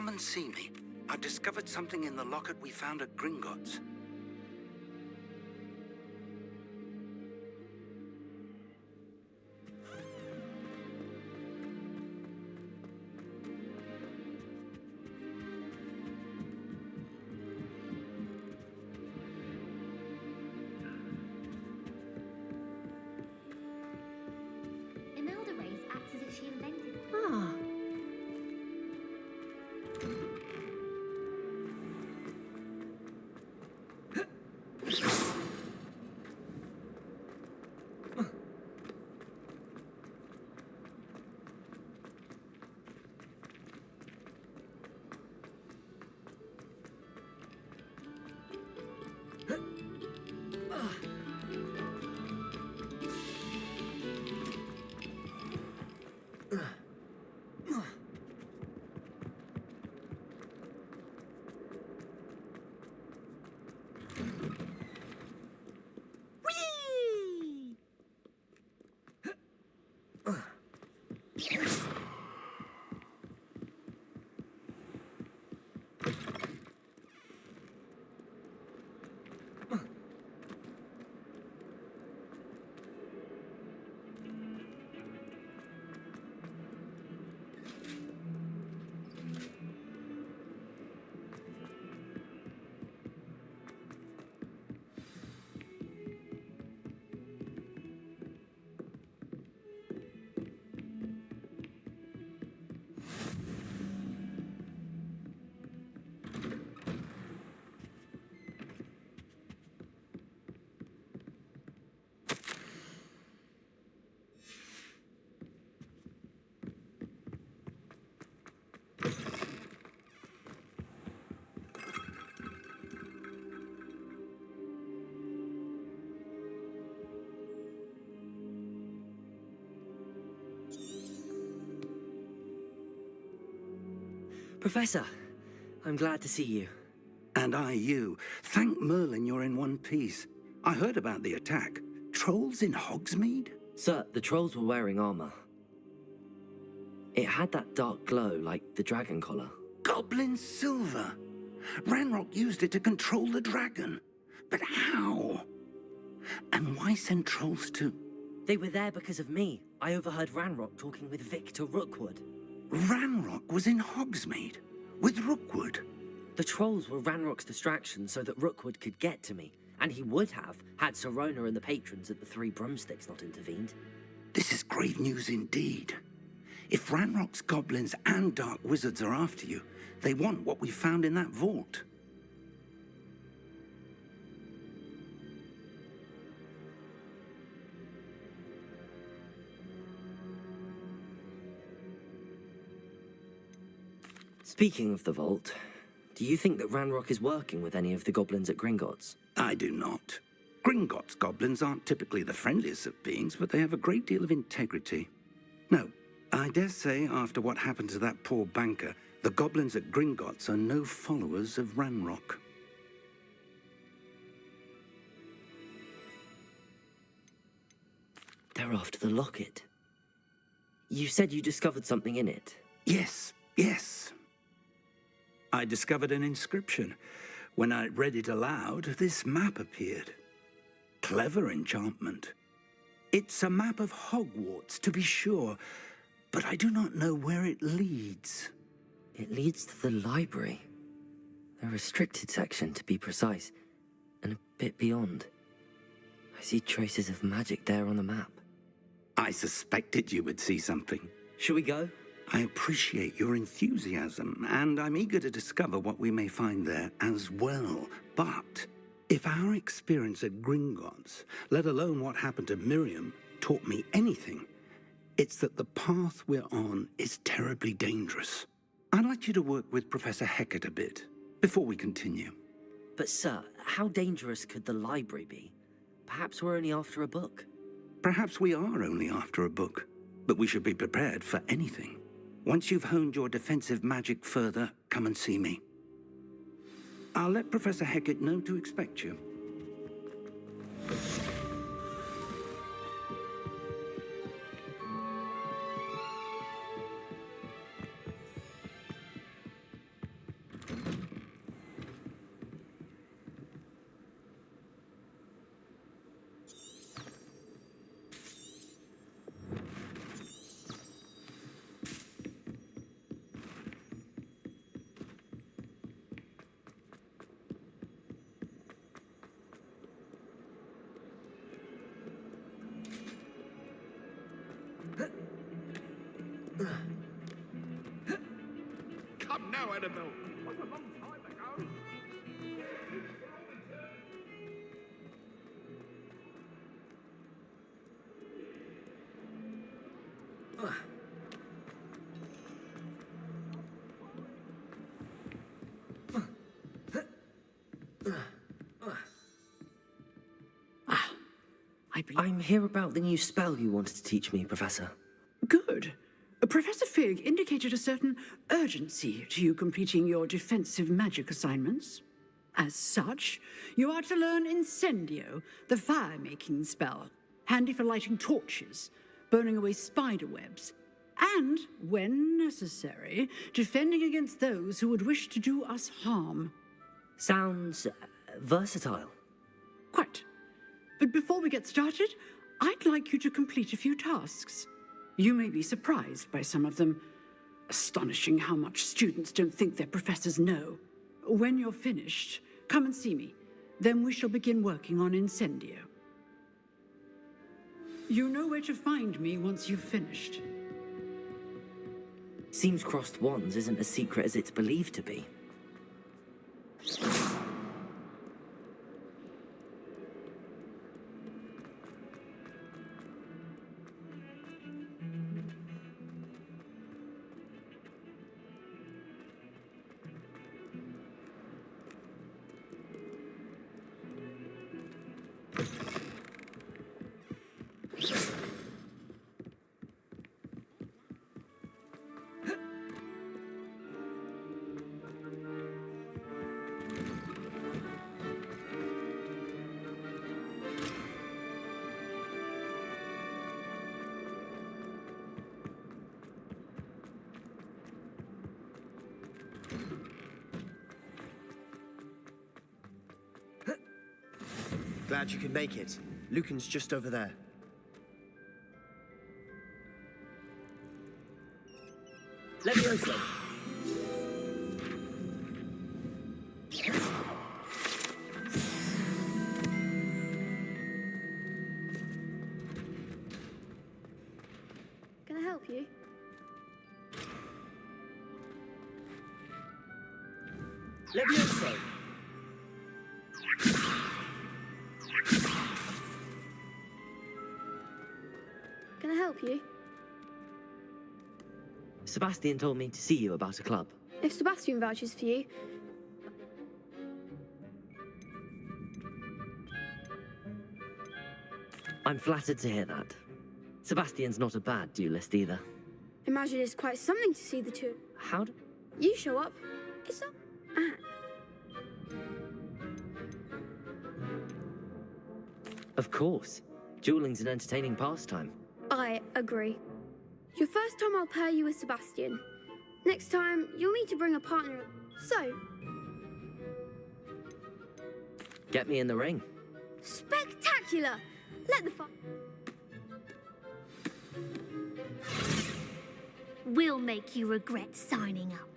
come and see me. I've discovered something in the locket we found at Gringotts. Imelda Rays acts as if she invented it. Ah. Professor, I'm glad to see you. And I you. Thank Merlin you're in one piece. I heard about the attack. Trolls in Hogsmeade? Sir, the trolls were wearing armor. It had that dark glow like the dragon collar. Goblin silver. Ranrock used it to control the dragon. But how? And why send trolls too? They were there because of me. I overheard Ranrock talking with Victor Rookwood. Ranrock was in Hogsmeade with Rookwood. The trolls were Ranrock's distraction so that Rookwood could get to me, and he would have had Sirona and the patrons at the Three Broomsticks not intervened. This is grave news indeed. If Ranrock's goblins and dark wizards are after you, they want what we found in that vault. Speaking of the vault, do you think that Ranrock is working with any of the goblins at Gringotts? I do not. Gringotts goblins aren't typically the friendliest of beings, but they have a great deal of integrity. No, I dare say after what happened to that poor banker, the goblins at Gringotts are no followers of Ranrock. They're after the locket. You said you discovered something in it. Yes. I discovered an inscription. When I read it aloud, this map appeared. Clever enchantment. It's a map of Hogwarts, to be sure, but I do not know where it leads. It leads to the library. A restricted section, to be precise, and a bit beyond. I see traces of magic there on the map. I suspected you would see something. Shall we go? I appreciate your enthusiasm, and I'm eager to discover what we may find there as well. But if our experience at Gringotts, let alone what happened to Miriam, taught me anything, it's that the path we're on is terribly dangerous. I'd like you to work with Professor Hecat a bit before we continue. But sir, how dangerous could the library be? Perhaps we're only after a book. Perhaps we are only after a book, but we should be prepared for anything. Once you've honed your defensive magic further, come and see me. I'll let Professor Hecat know to expect you. unforgettable. Was a long time ago. I'm here about the new spell you wanted to teach me, Professor. Good. Professor Fig indicated a certain urgency to you completing your defensive magic assignments. As such, you are to learn Incendio, the fire-making spell, handy for lighting torches, burning away spider webs, and, when necessary, defending against those who would wish to do us harm. Sounds versatile. Quite. But before we get started, I'd like you to complete a few tasks. You may be surprised by some of them. Astonishing how much students don't think their professors know. When you're finished, come and see me. Then we shall begin working on Incendio. You know where to find me once you've finished. Seems crossed wands isn't as secret as it's believed to be. Glad you could make it. Lucan's just over there. Levioso! Can I help you? Levioso! Can I help you? Sebastian told me to see you about a club. If Sebastian vouches for you, I'm flattered to hear that. Sebastian's not a bad duelist either. imagine it's quite something to see the two. How do... You show up. It's up. Of course. Dueling's an entertaining pastime. I agree. Your first time I'll pair you with Sebastian. Next time, you'll need to bring a partner. So, Get me in the ring. spectacular! Let the fun. We'll make you regret signing up.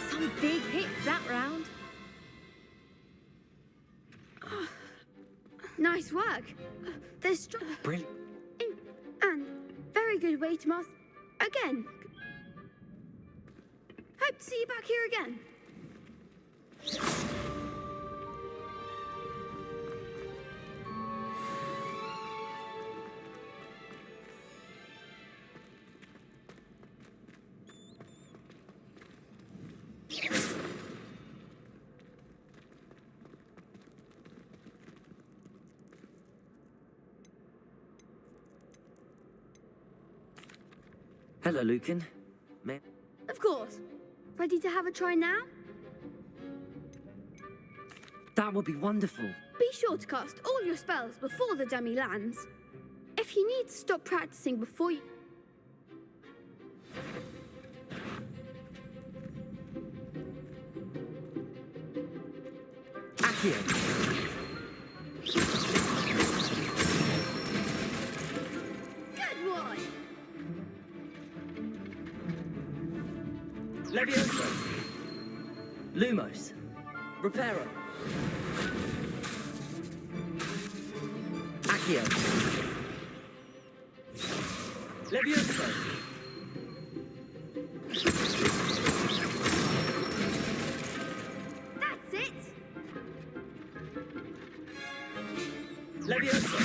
Some big hits that round. Nice work. There's strong Brilliant. and very good way to master. Again. Hope to see you back here again. Hello, Lucan. Of course. Ready to have a try now? That would be wonderful. Be sure to cast all your spells before the dummy lands. If you need to stop practicing before you... Accio. Good one! Levioso. Lumos. Reparo. Accio. Levioso. That's it! Levioso.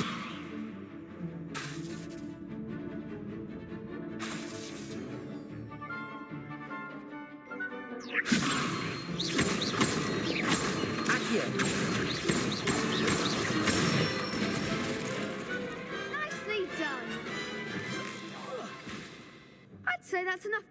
Accio. Nicely done! I'd say that's enough.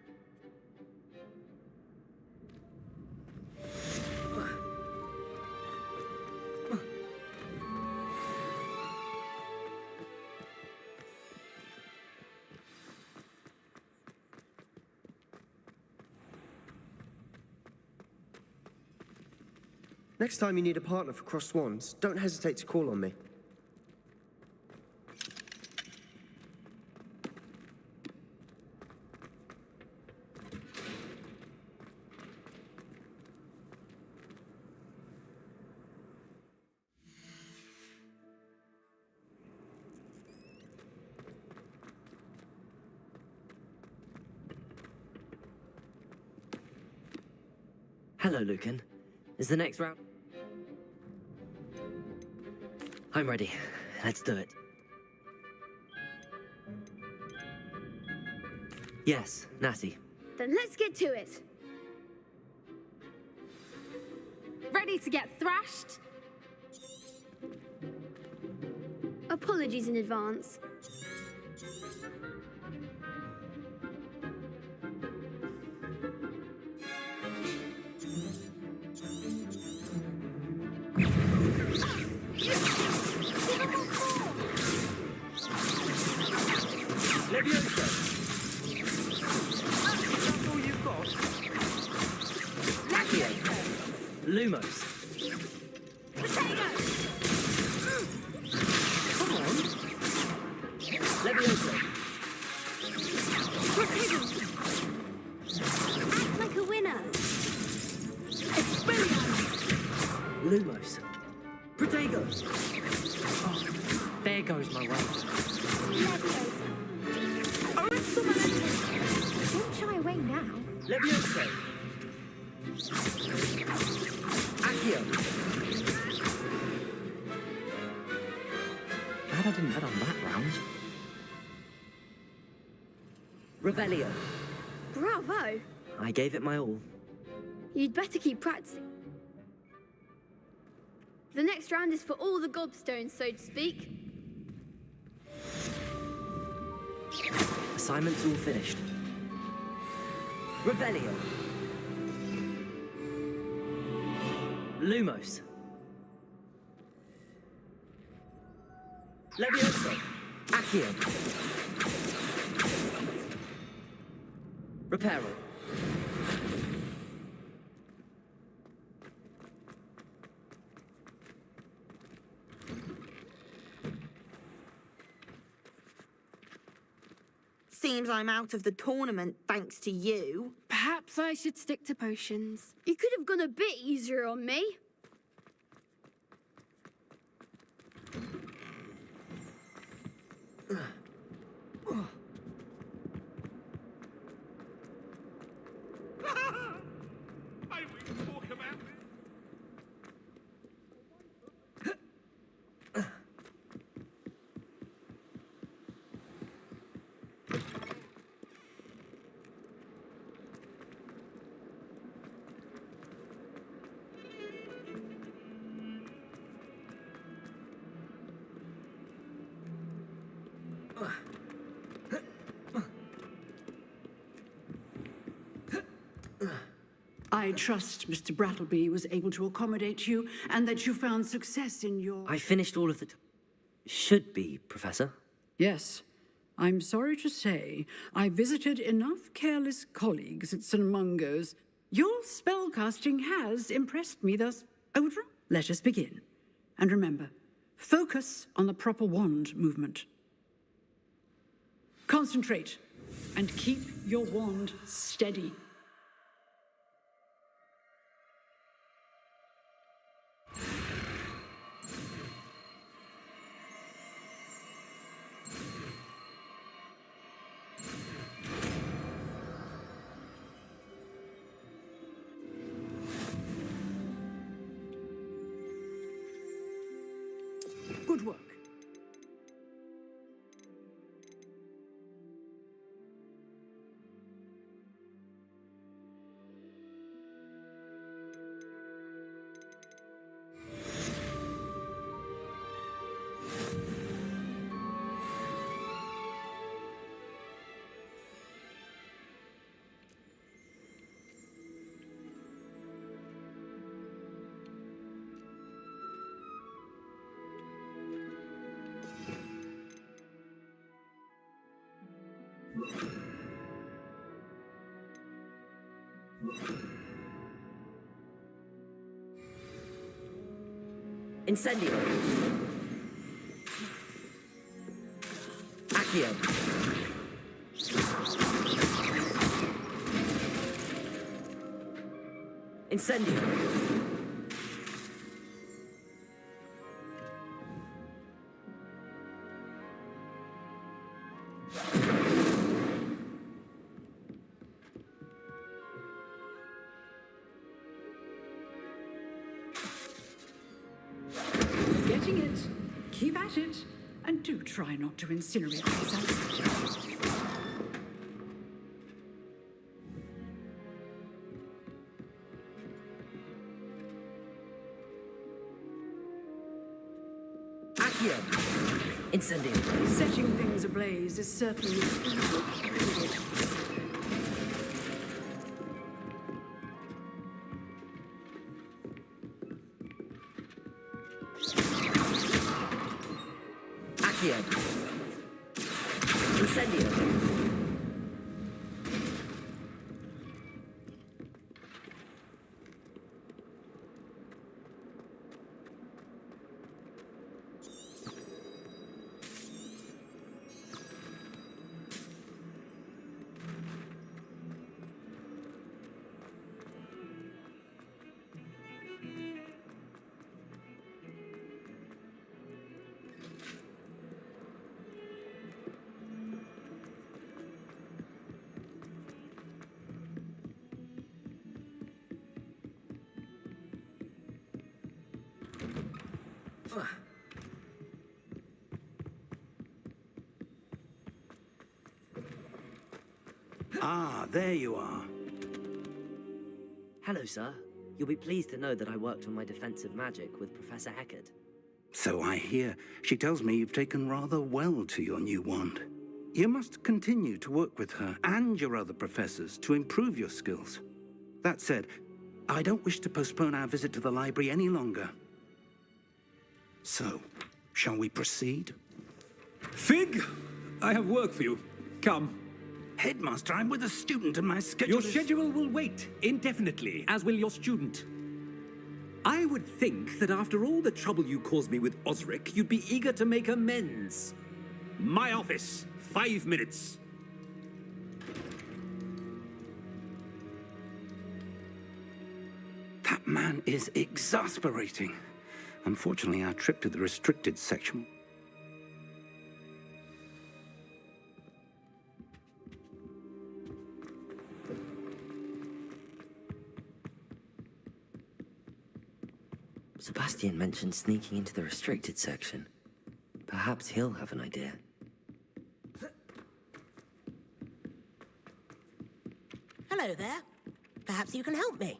Next time you need a partner for Cross Swans, don't hesitate to call on me. Hello, Lucan. Is the next round? I'm ready. Let's do it. Yes, Natty. Then let's get to it. Ready to get thrashed? Apologies in advance. Levioso. That's all you've got? Accio. Lumos. Come on. Levioso. Act like a winner. Lumos. Protego. Oh, there goes my way. Don't shy away now. Levioso. Accio. Glad I didn't bet on that round. Revelio. Bravo! I gave it my all. You'd better keep practicing. The next round is for all the gobstones, so to speak. Assignment's all finished. Revelio. Lumos. Levioso. Accio. Reparo. Seems I'm out of the tournament thanks to you. Perhaps I should stick to potions. You could have gone a bit easier on me. May we talk about this? I trust Mr. Brattleby was able to accommodate you and that you found success in your... I finished all of the... Should be, Professor. Yes. I'm sorry to say, I visited enough careless colleagues at St. Mungo's. Your spellcasting has impressed me thus. Let us begin. And remember, focus on the proper wand movement. Concentrate, and keep your wand steady. Good work. Incendio. Accio. Incendio. Getting it. Keep at it. And do try not to incinerate yourself. Accio. Incendio. Setting things ablaze is certainly Accio. Incendio. Ah, there you are. Hello, sir. You'll be pleased to know that I worked on my defensive magic with Professor Eckert. So I hear. She tells me you've taken rather well to your new wand. You must continue to work with her and your other professors to improve your skills. That said, I don't wish to postpone our visit to the library any longer. So, shall we proceed? Fig, I have work for you. Come. Headmaster, I'm with a student and my schedule Your schedule will wait indefinitely, as will your student. I would think that after all the trouble you caused me with Osric, you'd be eager to make amends. My office, 5 minutes. That man is exasperating. Unfortunately, our trip to the restricted section... Sebastian mentioned sneaking into the restricted section. Perhaps he'll have an idea. Hello there. Perhaps you can help me.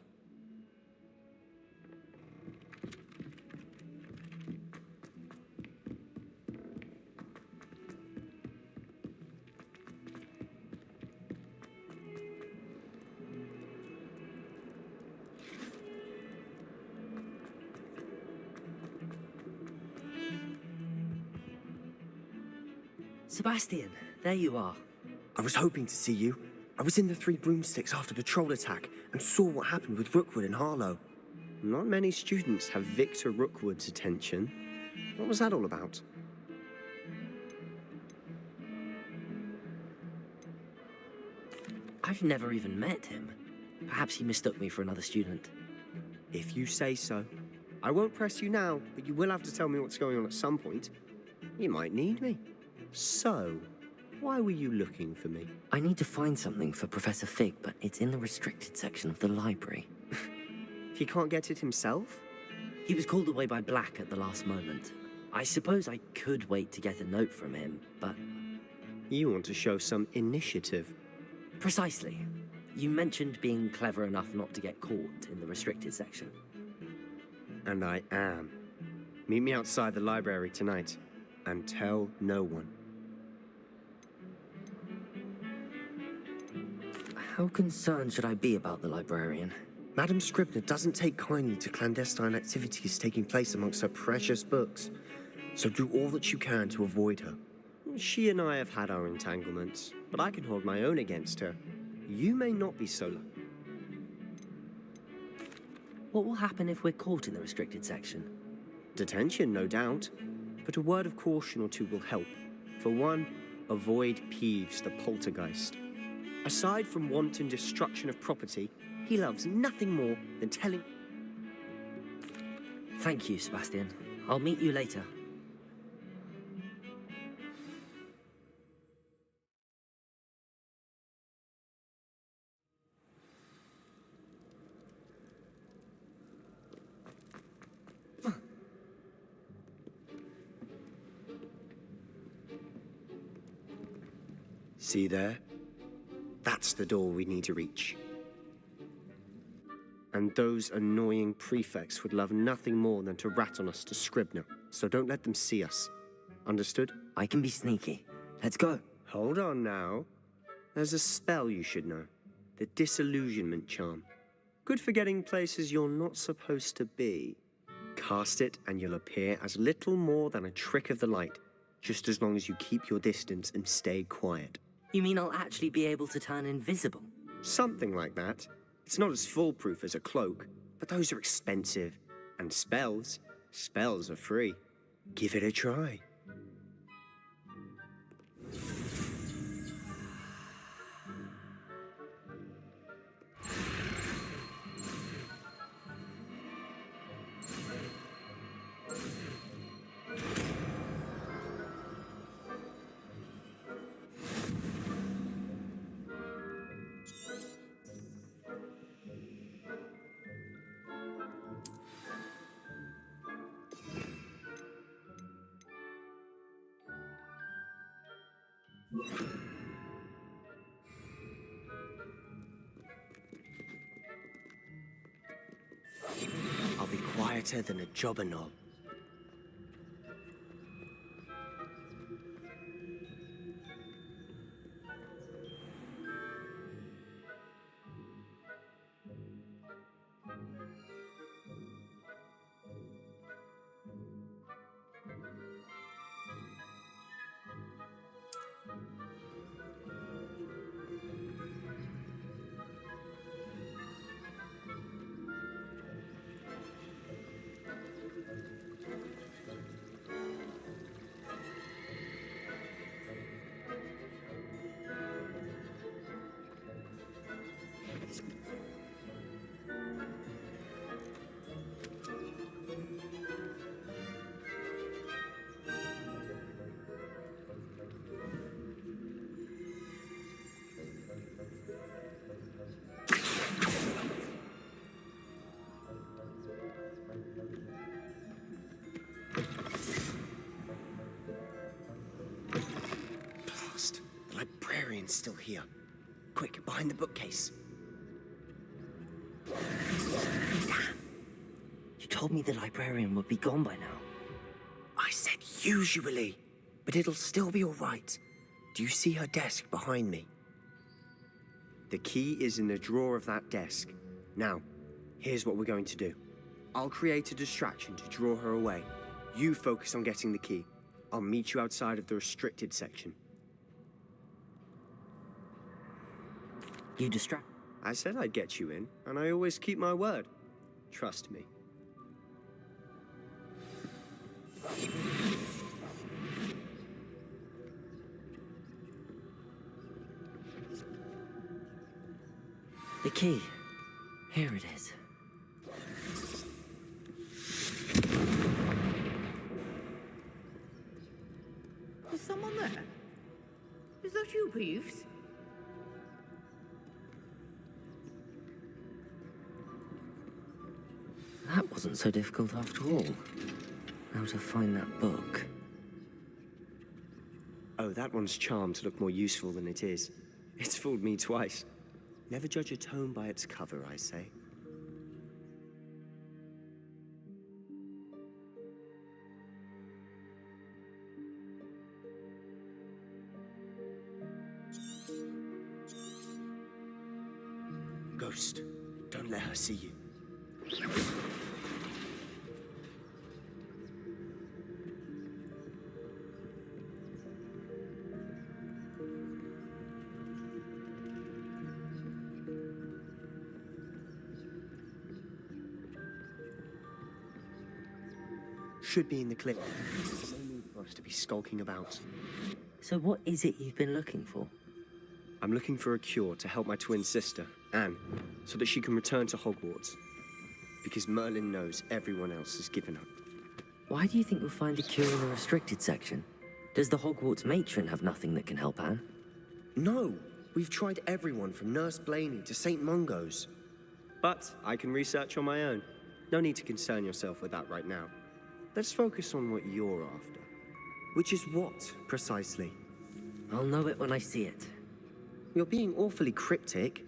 Sebastian, there you are. I was hoping to see you. I was in the Three Broomsticks after the troll attack and saw what happened with Rookwood and Harlow. Not many students have Victor Rookwood's attention. What was that all about? I've never even met him. Perhaps he mistook me for another student. If you say so. I won't press you now, but you will have to tell me what's going on at some point. You might need me. So, why were you looking for me? I need to find something for Professor Fig, but it's in the restricted section of the library. He can't get it himself? He was called away by Black at the last moment. I suppose I could wait to get a note from him, but... You want to show some initiative. Precisely. You mentioned being clever enough not to get caught in the restricted section. And I am. Meet me outside the library tonight, and tell no one. How concerned should I be about the librarian? Madam Scribner doesn't take kindly to clandestine activities taking place amongst her precious books, so do all that you can to avoid her. She and I have had our entanglements, but I can hold my own against her. You may not be so lucky. What will happen if we're caught in the restricted section? Detention, no doubt, but a word of caution or two will help. For one, avoid Peeves, the poltergeist. Aside from wanton destruction of property, he loves nothing more than telling... Thank you, Sebastian. I'll meet you later. See there? That's the door we need to reach. And those annoying prefects would love nothing more than to rat on us to Scribner, so don't let them see us. Understood? I can be sneaky. Let's go. Hold on now. There's a spell you should know. The Disillusionment Charm. Good for getting places you're not supposed to be. Cast it and you'll appear as little more than a trick of the light, just as long as you keep your distance and stay quiet. You mean I'll actually be able to turn invisible? Something like that. It's not as foolproof as a cloak, but those are expensive. And spells are free. Give it a try. I'll be quieter than a jobberknoll. Librarian's still here. Quick, behind the bookcase. You told me the librarian would be gone by now. I said usually, but it'll still be all right. Do you see her desk behind me? The key is in the drawer of that desk. Now, here's what we're going to do. I'll create a distraction to draw her away. You focus on getting the key. I'll meet you outside of the restricted section. You distract. I said I'd get you in, and I always keep my word. Trust me. The key. Here it is. Is someone there? Is that you, Peeves? That wasn't so difficult after all. How to find that book. Oh, that one's charmed to look more useful than it is. It's fooled me twice. Never judge a tome by its cover, I say. Ghost, don't let her see you. Should be in the clip. No need for us to be skulking about. So what is it you've been looking for? I'm looking for a cure to help my twin sister, Anne, so that she can return to Hogwarts. Because Merlin knows everyone else has given up. Why do you think we'll find a cure in the restricted section? Does the Hogwarts matron have nothing that can help Anne? No! We've tried everyone from Nurse Blaney to St. Mungo's. But I can research on my own. No need to concern yourself with that right now. Let's focus on what you're after. Which is what, precisely? I'll know it when I see it. You're being awfully cryptic.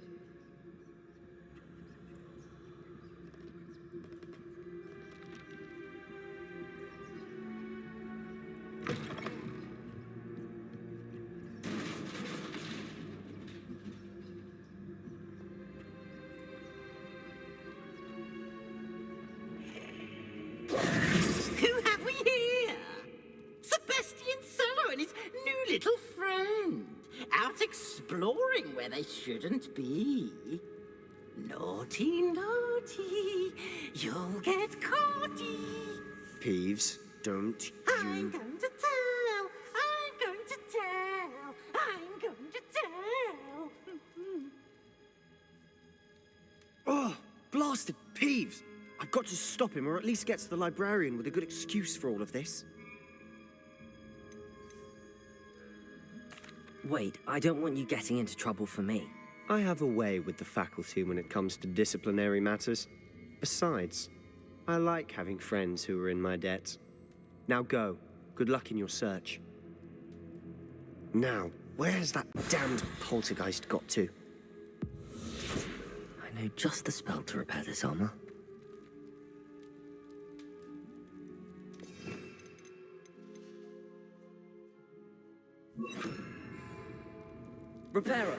Who have we here? Sebastian Cello and his new little friend. Out exploring where they shouldn't be. Naughty, naughty, you'll get caughty. Peeves, don't I'm you... going to tell, I'm going to tell, I'm going to tell. Oh, blasted Peeves! I've got to stop him, or at least get to the librarian with a good excuse for all of this. Wait, I don't want you getting into trouble for me. I have a way with the faculty when it comes to disciplinary matters. Besides, I like having friends who are in my debt. Now go. Good luck in your search. Now, where's that damned poltergeist got to? I know just the spell to repair this armor. Reparo!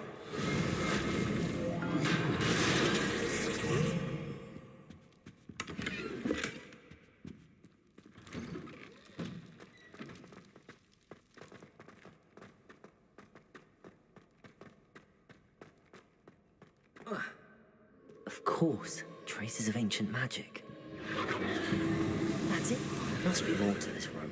Of course, traces of ancient magic. That's it. There must be more to this room.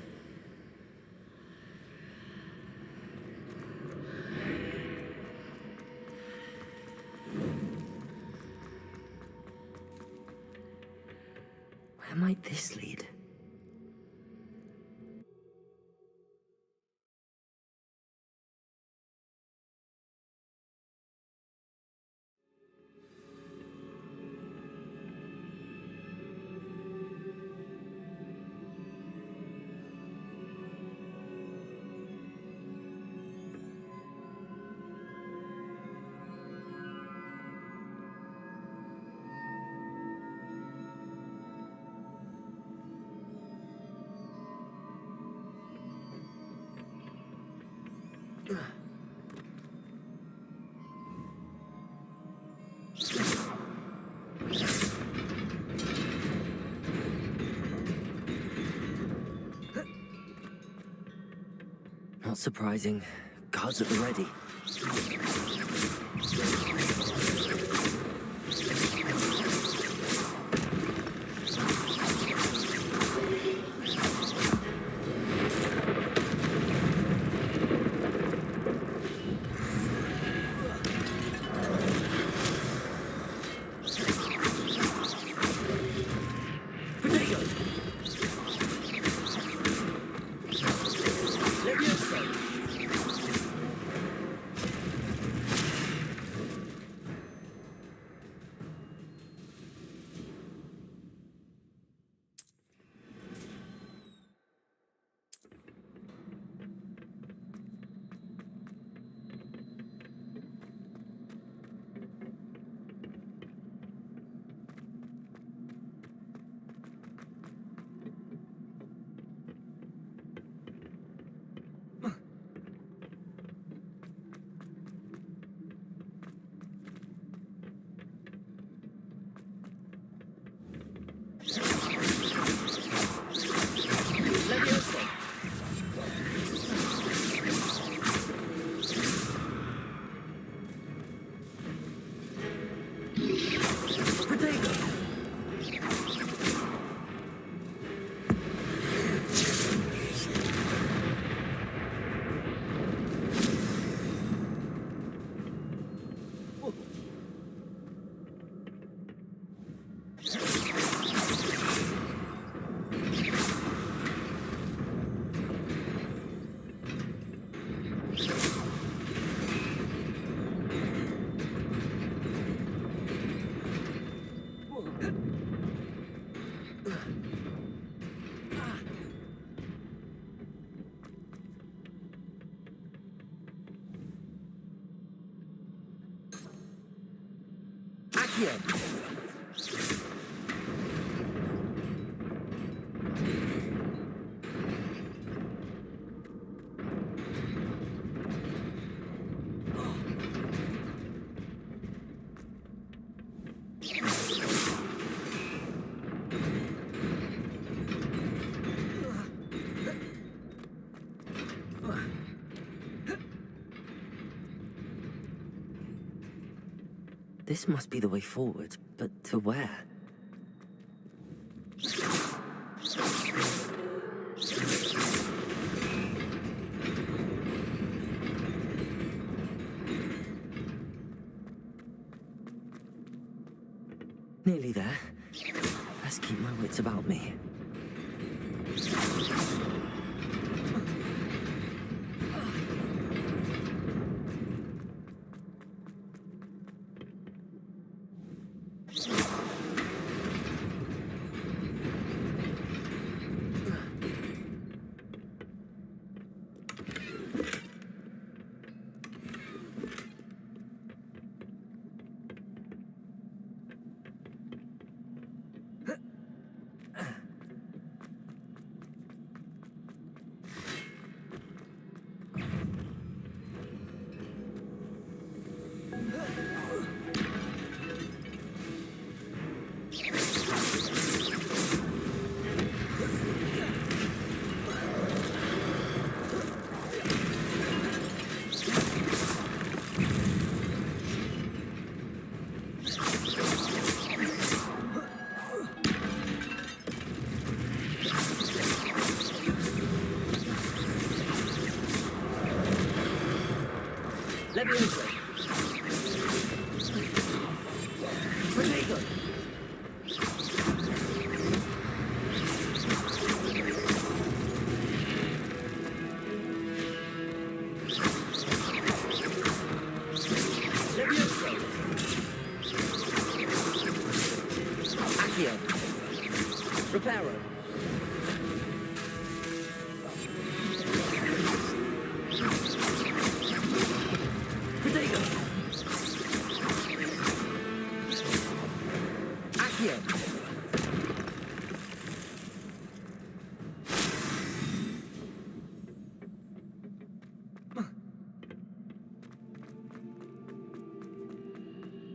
Where might this lead? Not surprising. Guards at the ready. This must be the way forward, but to where? Nearly there. Let's keep my wits about me.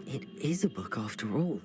It is a book after all.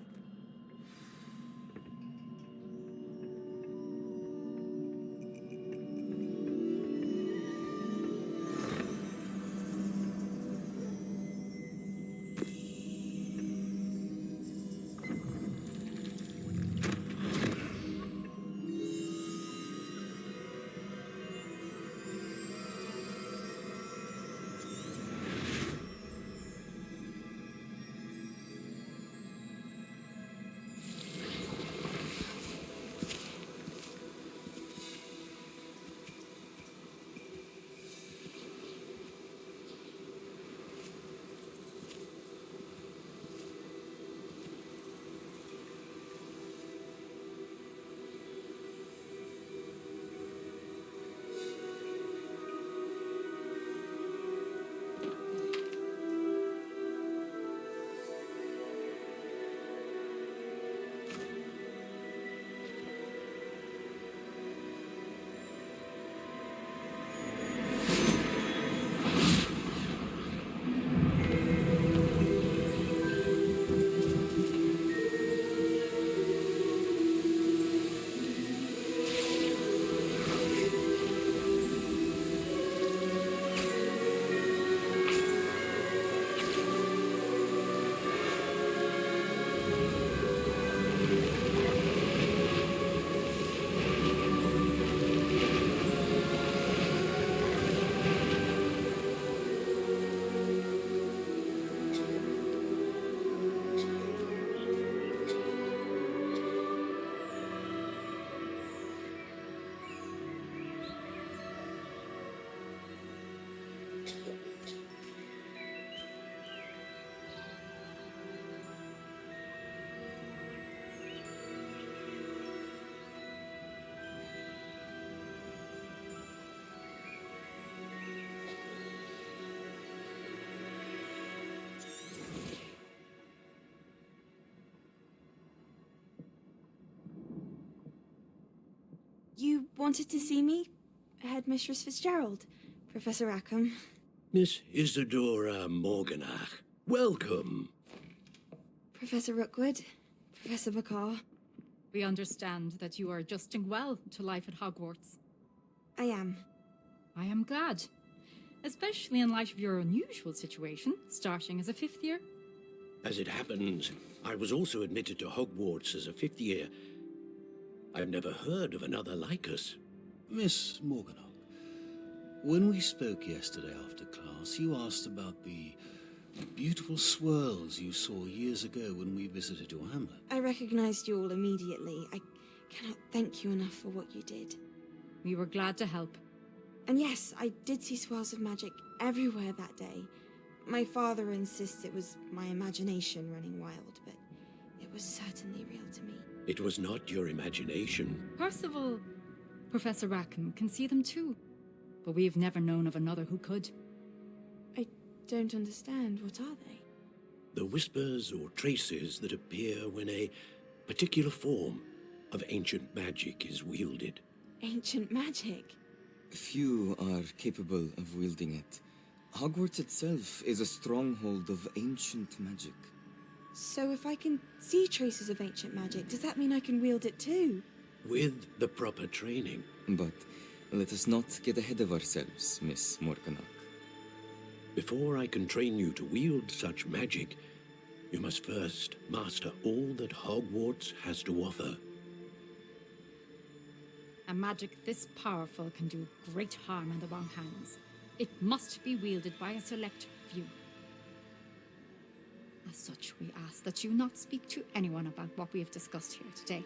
wanted to see me? Headmistress Fitzgerald, Professor Rackham. Miss Isadora Morganach, welcome. Professor Rookwood, Professor Bakar. We understand that you are adjusting well to life at Hogwarts. I am. I am glad. Especially in light of your unusual situation, starting as a 5th year. As it happens, I was also admitted to Hogwarts as a 5th year. I've never heard of another like us. Miss Morganach, when we spoke yesterday after class, you asked about the beautiful swirls you saw years ago when we visited your hamlet. I recognized you all immediately. I cannot thank you enough for what you did. We were glad to help. And yes, I did see swirls of magic everywhere that day. My father insists it was my imagination running wild, but it was certainly real to me. It was not your imagination. Percival, Professor Rackham can see them too. But we've never known of another who could. I don't understand. What are they? The whispers or traces that appear when a particular form of ancient magic is wielded. Ancient magic? Few are capable of wielding it. Hogwarts itself is a stronghold of ancient magic. So if I can see traces of ancient magic, does that mean I can wield it too? With the proper training. But let us not get ahead of ourselves, Miss Morganach. Before I can train you to wield such magic, you must first master all that Hogwarts has to offer. A magic this powerful can do great harm in the wrong hands. It must be wielded by a select few. As such, we ask that you not speak to anyone about what we have discussed here today.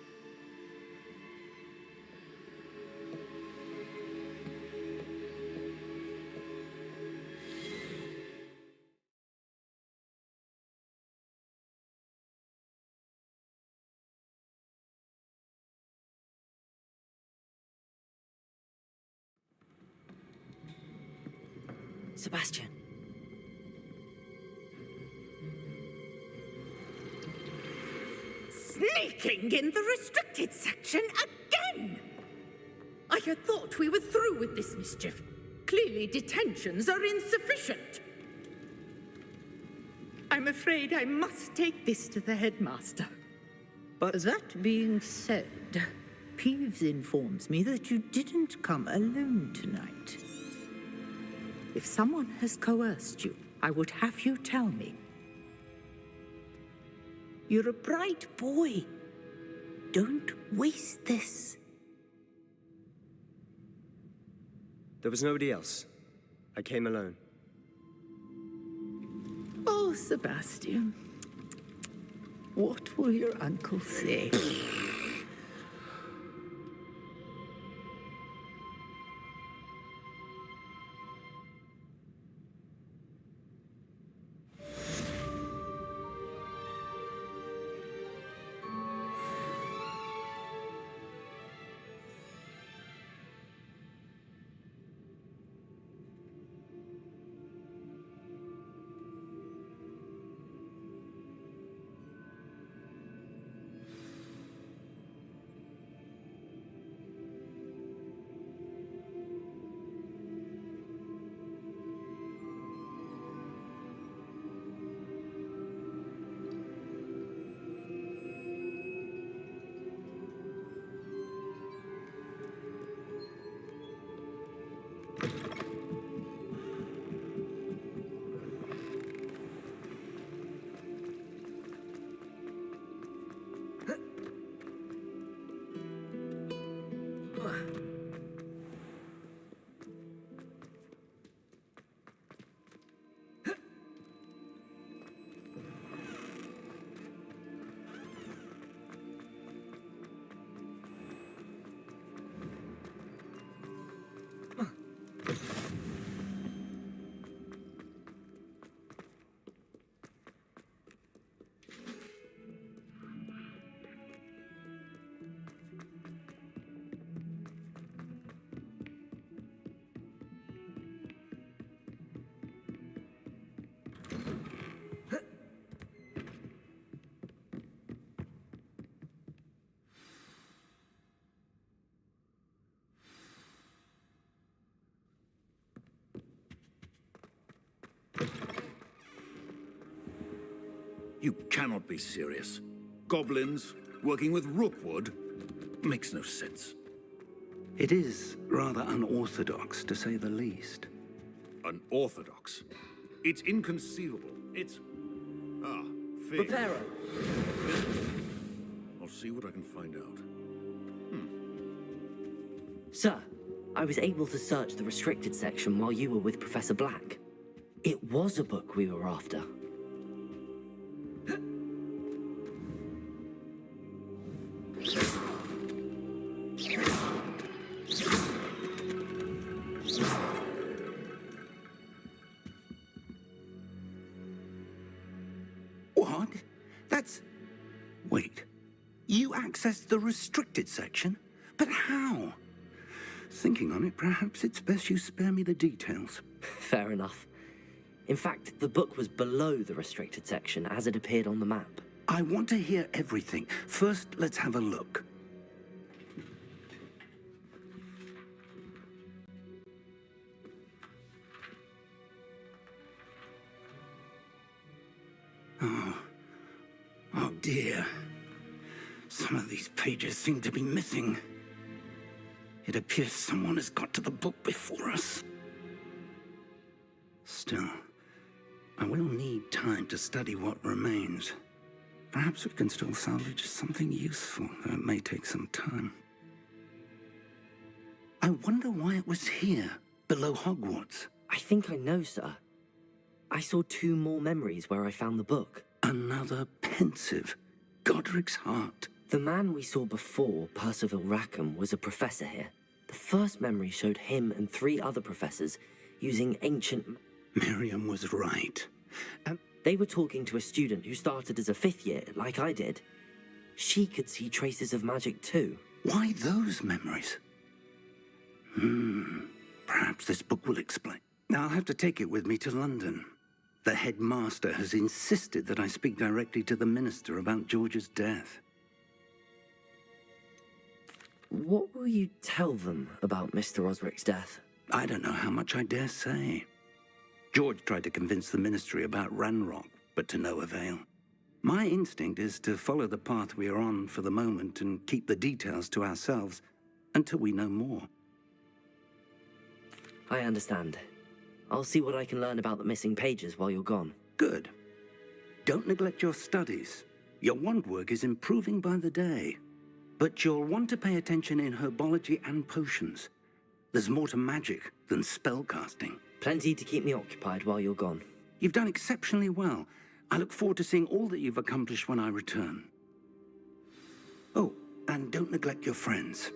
Sebastian. Sneaking in the restricted section again! I had thought we were through with this mischief. Clearly detentions are insufficient. I'm afraid I must take this to the headmaster. But that being said, Peeves informs me that you didn't come alone tonight. If someone has coerced you, I would have you tell me. You're a bright boy. Don't waste this. There was nobody else. I came alone. Oh, Sebastian. What will your uncle say? You cannot be serious. Goblins working with Rookwood? Makes no sense. It is rather unorthodox, to say the least. Unorthodox? It's inconceivable. It's... Ah, Fig. Reparo. I'll see what I can find out. Sir, I was able to search the restricted section while you were with Professor Black. It was a book we were after. What? That's... Wait. You accessed the restricted section? But how? Thinking on it, perhaps it's best you spare me the details. Fair enough. In fact, the book was below the restricted section as it appeared on the map. I want to hear everything. First, let's have a look. Oh dear. Some of these pages seem to be missing. It appears someone has got to the book before us. Still, I will need time to study what remains. Perhaps we can still salvage something useful, though it may take some time. I wonder why it was here, below Hogwarts. I think I know, sir. I saw 2 more memories where I found the book. Another pensive. Godric's heart. The man we saw before, Percival Rackham, was a professor here. The first memory showed him and 3 other professors using ancient... Miriam was right. They were talking to a student who started as a 5th year, like I did. She could see traces of magic too. Why those memories? Perhaps this book will explain. I'll have to take it with me to London. The headmaster has insisted that I speak directly to the minister about George's death. What will you tell them about Mr. Osric's death? I don't know how much I dare say. George tried to convince the ministry about Ranrock, but to no avail. My instinct is to follow the path we are on for the moment and keep the details to ourselves until we know more. I understand. I'll see what I can learn about the missing pages while you're gone. Good. Don't neglect your studies. Your wand work is improving by the day. But you'll want to pay attention in herbology and potions. There's more to magic than spellcasting. Plenty to keep me occupied while you're gone. You've done exceptionally well. I look forward to seeing all that you've accomplished when I return. Oh, and don't neglect your friends.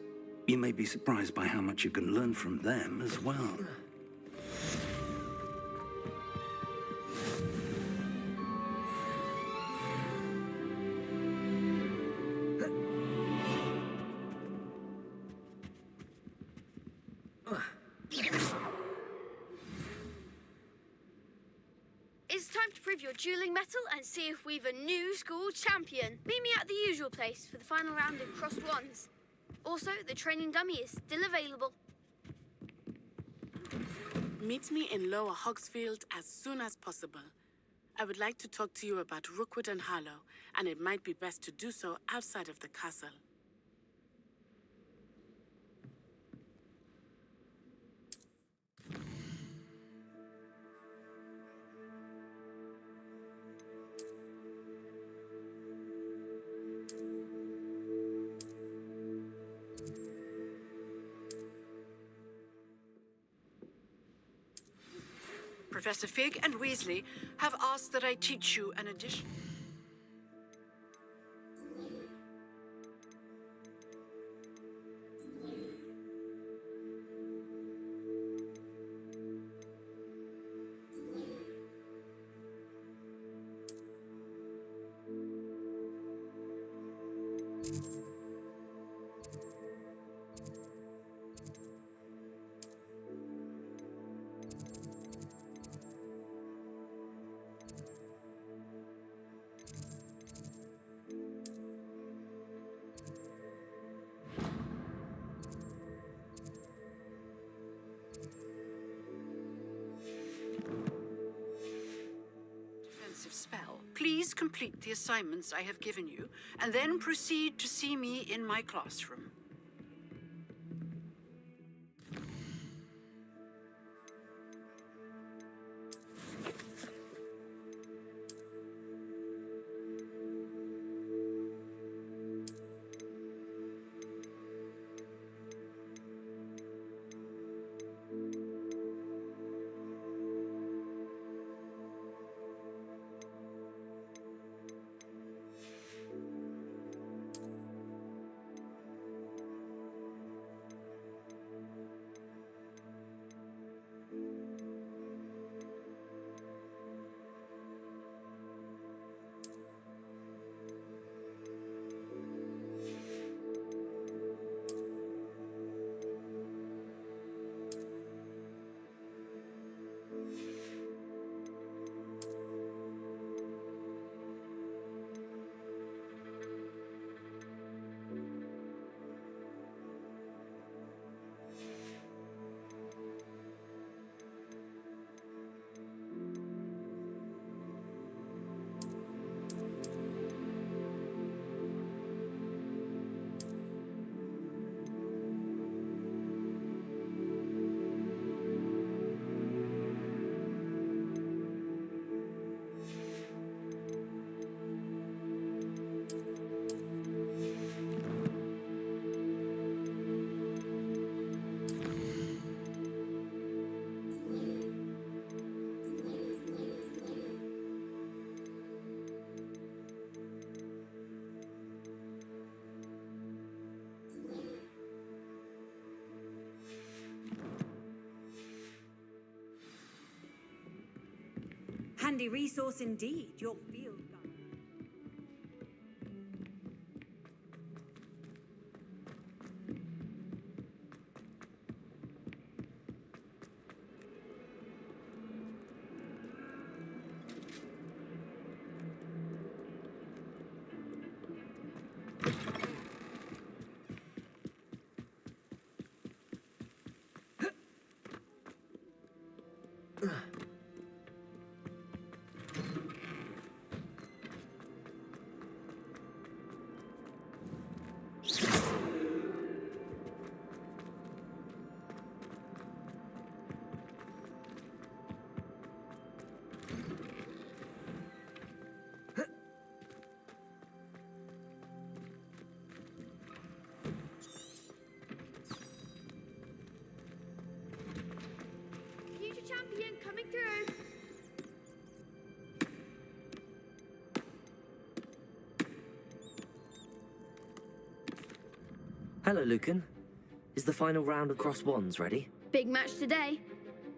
You may be surprised by how much you can learn from them as well. It's time to prove your dueling mettle and see if we've a new school champion. Meet me at the usual place for the final round of crossed wands. Also, the training dummy is still available. Meet me in Lower Hogsfield as soon as possible. I would like to talk to you about Rookwood and Harlow, and it might be best to do so outside of the castle. Professor Fig and Weasley have asked that I teach you an addition. Spell. Please Please complete the assignments I have given you, and then proceed to see me in my classroom. Handy resource indeed, your field gun. Future champion coming through. Hello, Lucan. Is the final round of Cross Wands ready? Big match today.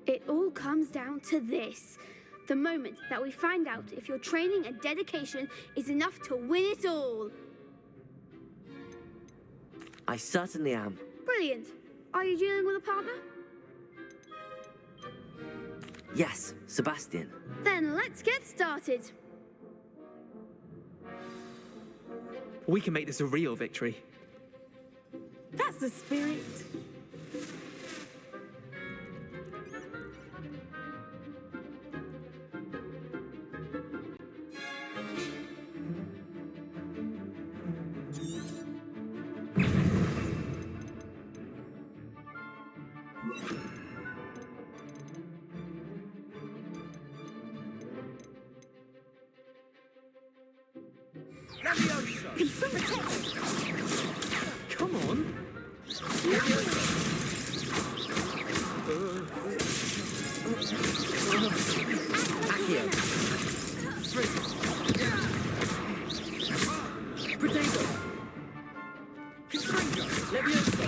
It all comes down to this. The moment that we find out if your training and dedication is enough to win it all. I certainly am. Brilliant. Are you dealing with a partner? Yes, Sebastian. Then let's get started. We can make this a real victory. That's the spirit. Come on. Accio. Potato. Levioso.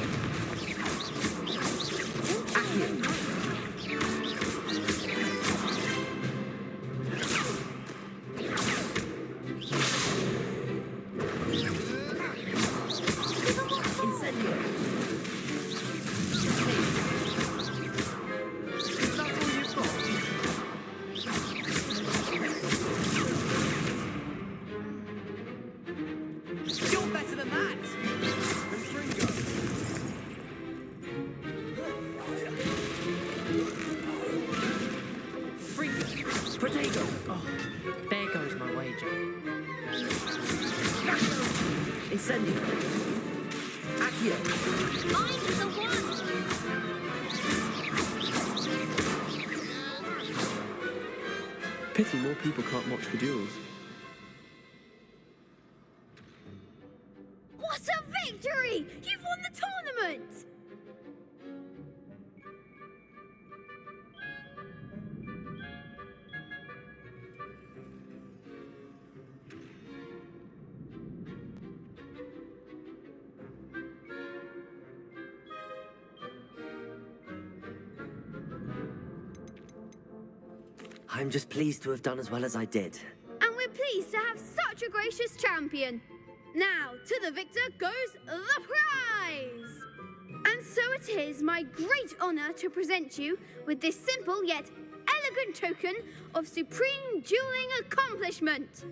You're better than that! Potato. Oh, there goes my wager. Incendio. Accio. Mine is a 1. Pity more people can't watch the duels. What a victory! You've won the tournament! I'm just pleased to have done as well as I did. And we're pleased to have such a gracious champion. Now, to the victor goes the prize! And so it is my great honour to present you with this simple yet elegant token of supreme dueling accomplishment.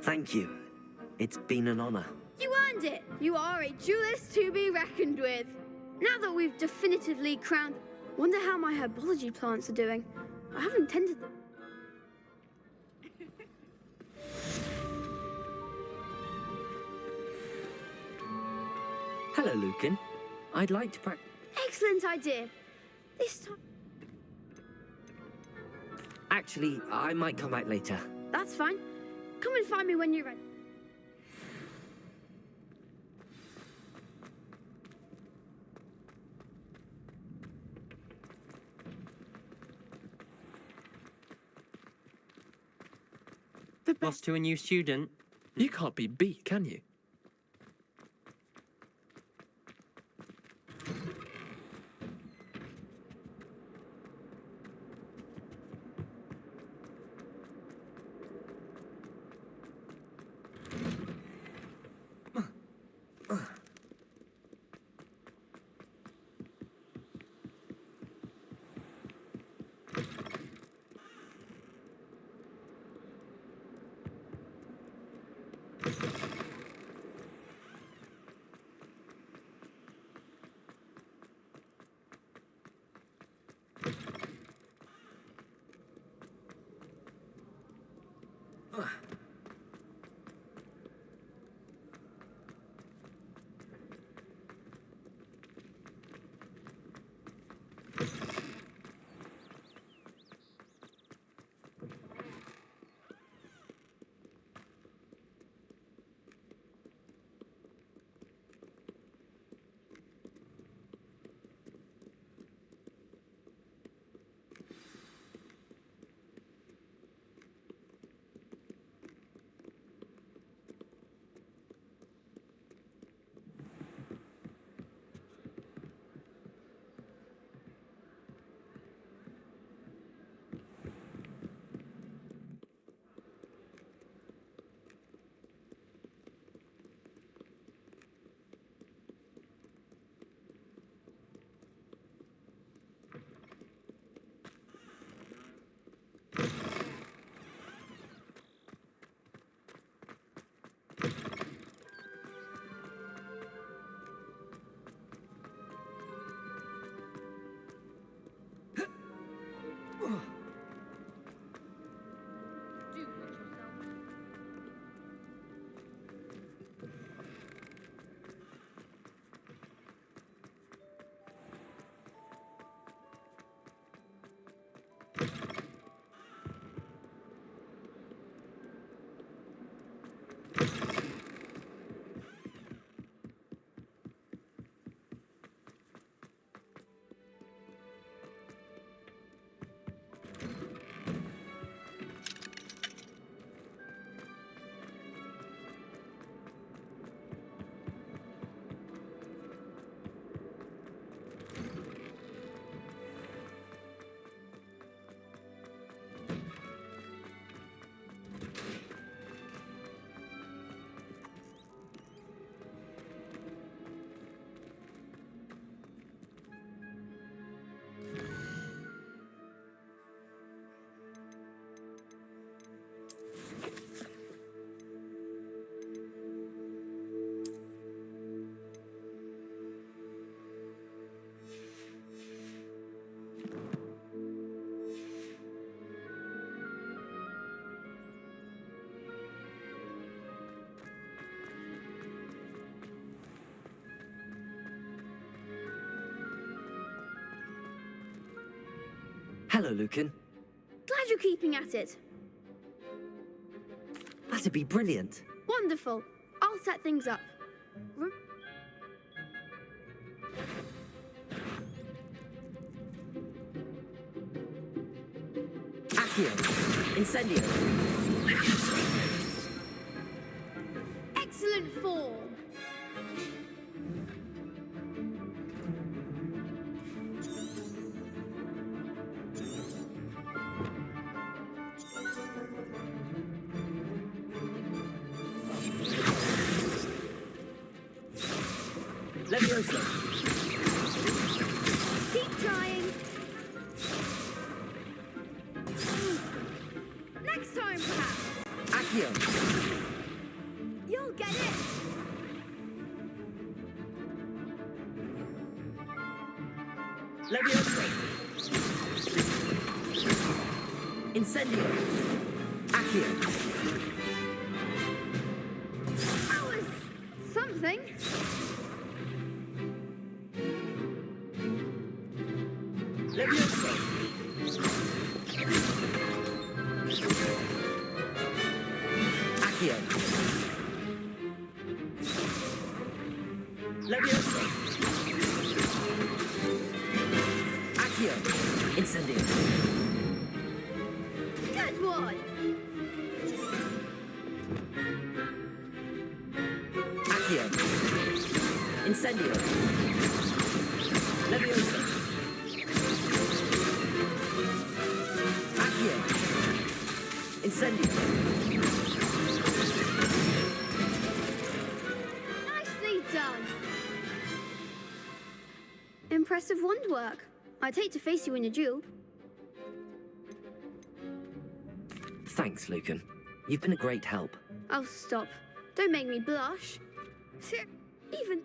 Thank you. It's been an honor. You earned it. You are a duelist to be reckoned with. Now that we've definitively crowned... Wonder how my herbology plants are doing. I haven't tended them. Hello, Lucan. I'd like to practice. Excellent idea. This time... Actually, I might come back later. That's fine. Come and find me when you're ready. Lost to a new student. You can't be beat, can you? Hello, Lucan. Glad you're keeping at it. That'd be brilliant. Wonderful. I'll set things up. Accio. Incendio. Excellent form. Leviosa. Keep trying. Next time, perhaps. Accio. You'll get it. Leviosa. Incendio. Accio. That was something. Leviosa. Accio. Leviosa. Accio. Incendio. Good one. Accio. Incendio. Leviosa. Accio. Incendio. Nicely done. Impressive wand work. I'd hate to face you in a duel. Thanks, Lucan. You've been a great help. Oh, stop. Don't make me blush. Even